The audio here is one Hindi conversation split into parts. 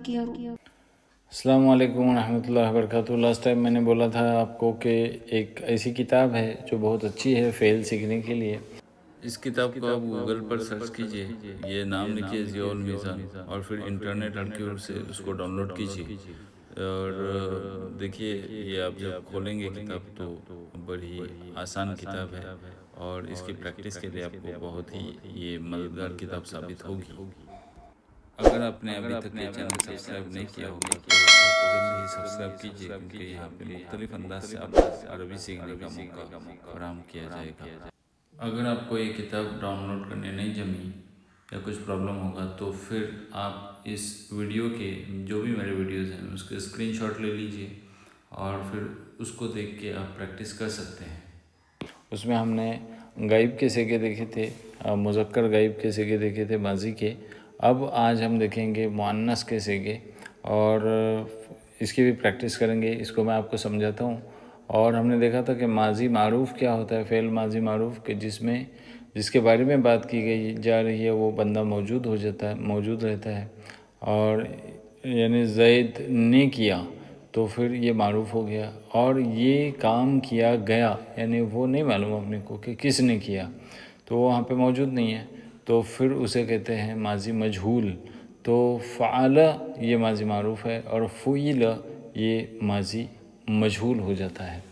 किया। अस्सलाम वालेकुम रहमतुल्लाहि व बरकातुहू। लास्ट टाइम मैंने बोला था आपको कि एक ऐसी किताब है जो बहुत अच्छी है फ़ेल सीखने के लिए। इस किताब को आप गूगल पर सर्च कीजिए, ये नाम लिखिए ज़ियाउल मीज़ान, और फिर इंटरनेट हर की ओर से उसको डाउनलोड कीजिए। और देखिए, ये आप जब खोलेंगे किताब तो बड़ी आसान किताब है और इसकी प्रैक्टिस के लिए आपको बहुत ही ये मददगार किताब साबित होगी। अगर आपने अभी तक ये चैनल सब्सक्राइब नहीं किया होगा तो जल्दी ही सब्सक्राइब कीजिए, क्योंकि यहाँ पे मुख्तलिफ अंदाज से आपको अरबी सीखने का मौका फराहम किया जाएगा। अगर आपको ये किताब डाउनलोड करने नहीं जमी या कुछ प्रॉब्लम होगा तो फिर आप इस वीडियो के जो भी मेरे वीडियोज़ हैं उसके स्क्रीनशॉट ले लीजिए और फिर उसको देख के आप प्रैक्टिस कर सकते हैं। उसमें हमने गायब के सिगे देखे थे, मुज़क्कर गायब के सिगे देखे थे माजी के। अब आज हम देखेंगे मुअन्नस के सिगे और इसकी भी प्रैक्टिस करेंगे। इसको मैं आपको समझाता हूँ। और हमने देखा था कि माजी मारूफ़ क्या होता है, फ़ेल माजी मारूफ़ के जिसके बारे में बात की गई जा रही है वो बंदा मौजूद रहता है। और यानी ज़ैद ने किया तो फिर ये मारूफ़ हो गया, और ये काम किया गया यानी वो नहीं मालूम अपने को कि किसने किया, तो वो वहाँ पे मौजूद नहीं है, तो फिर उसे कहते हैं माजी मजहूल। तो फ़अल ये माजी मारूफ़ है और फ़ुइल ये माजी मजहूल हो जाता है,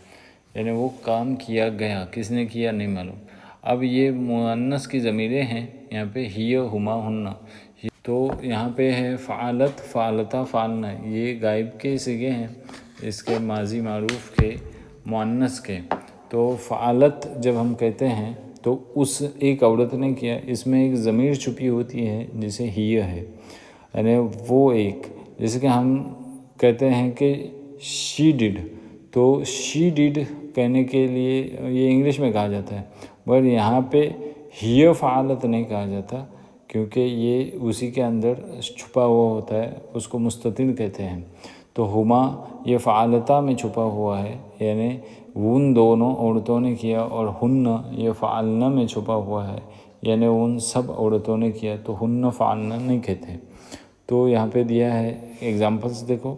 यानी वो काम किया गया, किसने किया नहीं मालूम। अब ये मुअन्नस की ज़मीरें हैं यहाँ पे, हिय हुमा हुन्ना। तो यहाँ पे है फ़ालत फ़ालता फ़ालना, ये गायब के सिगे हैं इसके माजी मारूफ़ के मुअन्नस के। तो फ़ालत जब हम कहते हैं तो उस एक औरत ने किया, इसमें एक ज़मीर छुपी होती है जिसे हिय है, यानी वो एक, जैसे कि हम कहते हैं कि शी डिड, तो शी डिड कहने के लिए ये इंग्लिश में कहा जाता है, मगर यहाँ पे हिय फ़ालत नहीं कहा जाता, क्योंकि ये उसी के अंदर छुपा हुआ होता है, उसको मुस्ततिल कहते हैं। तो हुमा ये फ़ालता में छुपा हुआ है, यानी उन दोनों औरतों ने किया, और हुन्न ये फ़ालना में छुपा हुआ है, यानी उन सब औरतों ने किया, तो हुन्न फ़ालना नहीं कहते। तो यहाँ पे दिया है एग्जांपल्स देखो।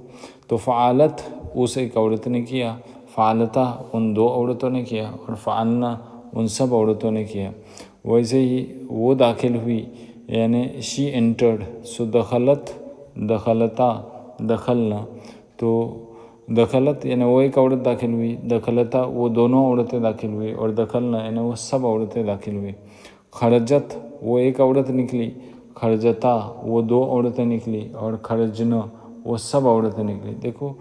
तो फ़ालत उस एक औरत ने किया, फ़ालता उन दो औरतों ने किया, और फ़ालना उन सब औरतों ने किया। वैसे ही वो दाखिल हुई, यानी शी एंटर्ड, सो दखलत दखलता दखलना, तो दखलत यानी वो एक औरत दाखिल हुई, दखलता वो दोनों औरतें दाखिल हुई, और दखलना यानी वो सब औरतें दाखिल हुई। खरजत वो एक औरत निकली, खरजता वो दो औरतें निकली, और खरजना वो सब औरतें निकली। देखो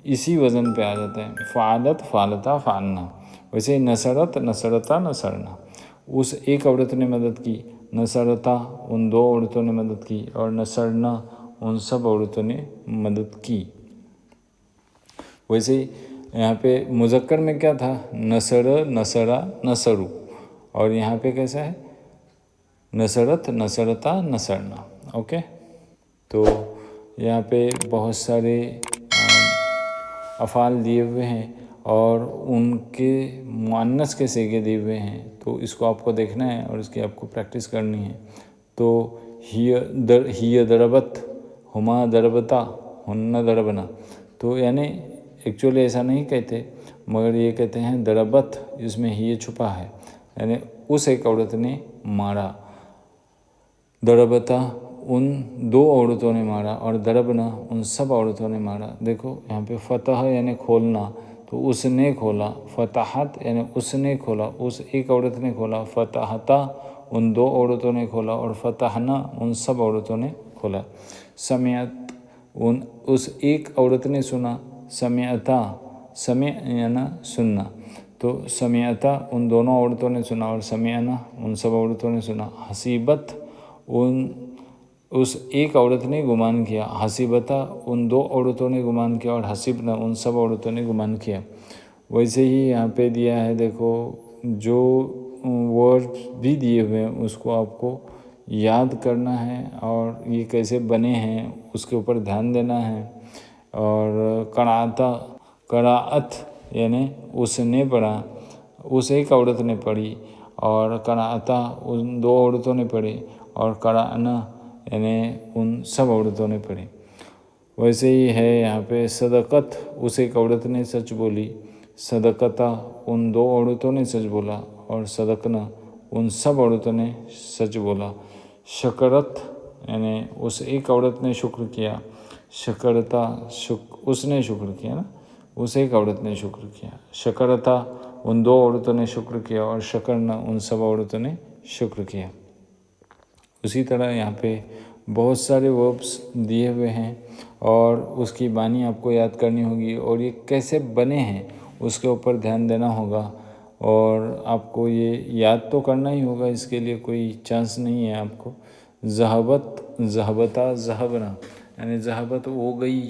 इसी वज़न पे आ जाता है, फ़ालत फ़ालता फ़ालना। वैसे नसरत नसरता नसरना, उस एक औरत ने मदद की, नसरता उन दो औरतों ने मदद की, और नसरना उन सब औरतों ने मदद की। वैसे ही यहाँ पे मुज़क्कर में क्या था, नसर नसरा नसरु, और यहाँ पे कैसा है, नसरत नसरता नसरना। ओके, तो यहाँ पे बहुत सारे अफ़ाल दिए हुए हैं और उनके मुअन्नस के सिगे दिए हुए हैं, तो इसको आपको देखना है और इसकी आपको प्रैक्टिस करनी है। तो हिय दरबत, हुमा दरबता, हुन्ना दरबना, तो यानी एक्चुअली ऐसा नहीं कहते, मगर ये कहते हैं दरबत, इसमें हिय छुपा है, यानी उस एक औरत ने मारा। दरबता उन दो औरतों ने मारा, और दरबना उन सब औरतों ने मारा। देखो यहाँ पे फ़तह यानी खोलना, तो उसने खोला, फ़तहत यानी उसने खोला, उस एक औरत ने खोला, फ़तहता उन दो औरतों ने खोला, और फ़तहना उन सब औरतों ने खोला। समियत उस एक औरत ने सुना, समियता समय यानी सुनना, तो समियता उन दोनों औरतों ने सुना, और समियना उन सब औरतों ने सुना। हसीबत उस एक औरत ने गुमान किया, हसीबता उन दो औरतों ने गुमान किया, और हसीबना उन सब औरतों ने गुमान किया। वैसे ही यहाँ पे दिया है, देखो जो वर्ड भी दिए हुए हैं उसको आपको याद करना है, और ये कैसे बने हैं उसके ऊपर ध्यान देना है। और कराअत यानी उसने पढ़ा, उस एक औरत ने पढ़ी, और कराअता उन दो औरतों ने पढ़ी, और कराअना यानी उन सब औरतों ने पढ़ी। वैसे ही है यहाँ पे सदक़त, उस एक औरत ने सच बोली। सदक़ता, उन दो औरतों ने सच बोला। और सदक़ना, उन सब औरतों ने सच बोला। शकरत, यानी उस एक औरत ने शुक्र किया। शकरता, उसने शुक्र किया ना, उस एक औरत ने शुक्र किया। शकरता, उन दो औरतों ने शुक्र किया। और शकरना, उन सब औरतों ने शुक्र किया। उसी तरह यहाँ पे बहुत सारे वर्ब्स दिए हुए हैं और उसकी बानी आपको याद करनी होगी और ये कैसे बने हैं उसके ऊपर ध्यान देना होगा। और आपको ये याद तो करना ही होगा, इसके लिए कोई चांस नहीं है आपको। ज़हबत, ज़हबता, ज़हबना, यानी ज़हबत वो गई,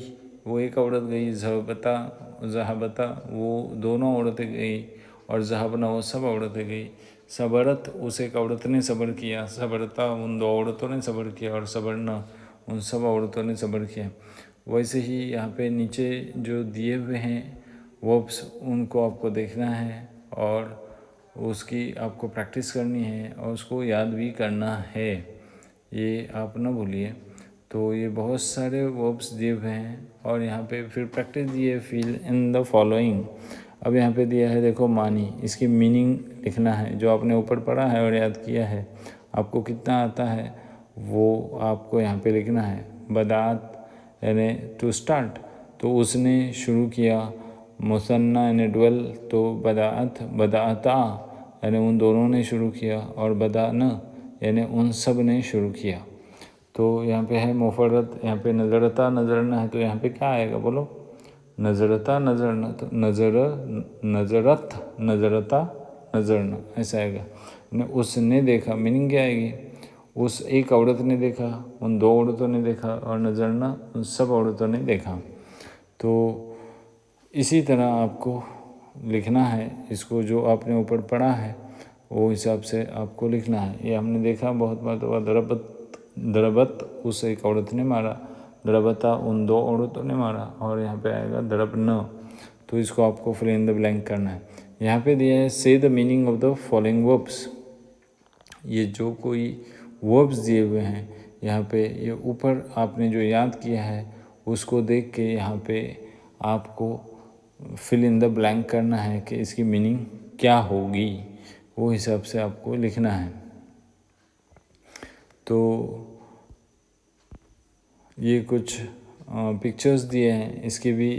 वो एक औरत गई। ज़हबता, ज़हबता वो दोनों औरतें गई। और ज़हबना वो सब औरतें गई। सबरत, उस एक औरत ने सब्र किया। सबरता, उन दो औरतों ने सब्र किया। और सबरना, उन सब औरतों ने सब्र किया। वैसे ही यहाँ पे नीचे जो दिए हुए हैं वर्ब्स, उनको आपको देखना है और उसकी आपको प्रैक्टिस करनी है और उसको याद भी करना है, ये आप ना भूलिए। तो ये बहुत सारे वर्ब्स दिए हुए हैं और यहाँ पे फिर प्रैक्टिस दी है, फिल इन द फॉलोइंग। अब यहाँ पे दिया है देखो मानी, इसकी मीनिंग लिखना है। जो आपने ऊपर पढ़ा है और याद किया है, आपको कितना आता है वो आपको यहाँ पे लिखना है। बदात यानी टू स्टार्ट, तो उसने शुरू किया। मुसन्ना यानी डुअल, तो बदाअत, बदाअता यानी उन दोनों ने शुरू किया। और बदाना यानी उन सब ने शुरू किया। तो यहाँ पे है मुफर्रद, यहाँ पे नज़रता नज़रना है, तो यहाँ पे क्या आएगा बोलो? नज़रता नज़रना, तो नज़रत नज़रता नज़रना ऐसा आएगा। उसने देखा, मीनिंग क्या आएगी? उस एक औरत ने देखा, उन दो औरतों ने देखा। और नज़रना, उन सब औरतों ने देखा। तो इसी तरह आपको लिखना है इसको, जो आपने ऊपर पढ़ा है वो हिसाब से आपको लिखना है। ये हमने देखा बहुत बार। तो दरबत, उस एक औरत ने मारा। दरबता, उन दो औरतों ने मारा। और यहाँ पे आएगा दरबना, तो इसको आपको फिल इन द ब्लैंक करना है। यहाँ पे दिया है से the meaning of the following verbs. ये जो कोई वर्ब्स दिए हुए हैं यहाँ पे, ये ऊपर आपने जो याद किया है उसको देख के यहाँ पे आपको फिल इन द ब्लैंक करना है कि इसकी मीनिंग क्या होगी, वो हिसाब से आपको लिखना है। तो ये कुछ पिक्चर्स दिए हैं, इसकी भी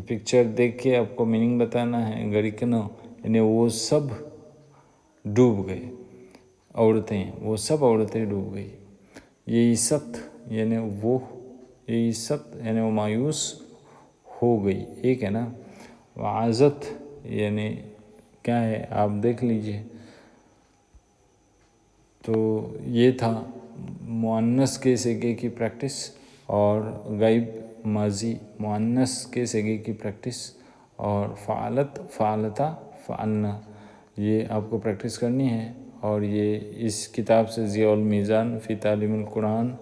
पिक्चर देख के आपको मीनिंग बताना है। गरिकनो यानी वो सब डूब गए, औरतें, वो सब औरतें डूब गई। ये इज़्ज़त यानी वो, ये इज़्ज़त यानी वो मायूस हो गई, एक है ना। वाज़त यानी क्या है आप देख लीजिए। तो ये था मुअन्नस के सिगे की प्रैक्टिस और गायब माजी मुअन्नस के सिगे की प्रैक्टिस। और फ़ालत, फ़ालता, फ़अलना, ये आपको प्रैक्टिस करनी है। और ये इस किताब से ज़ियाउल मीज़ान फ़ी तालीमुल कुरान,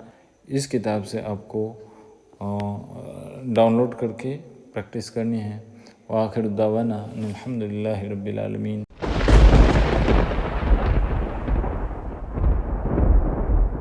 इस किताब से आपको डाउनलोड करके प्रैक्टिस करनी है। व आखिर दावाना अल्हम्दुलिल्लाहि रब्बिल आलमीन।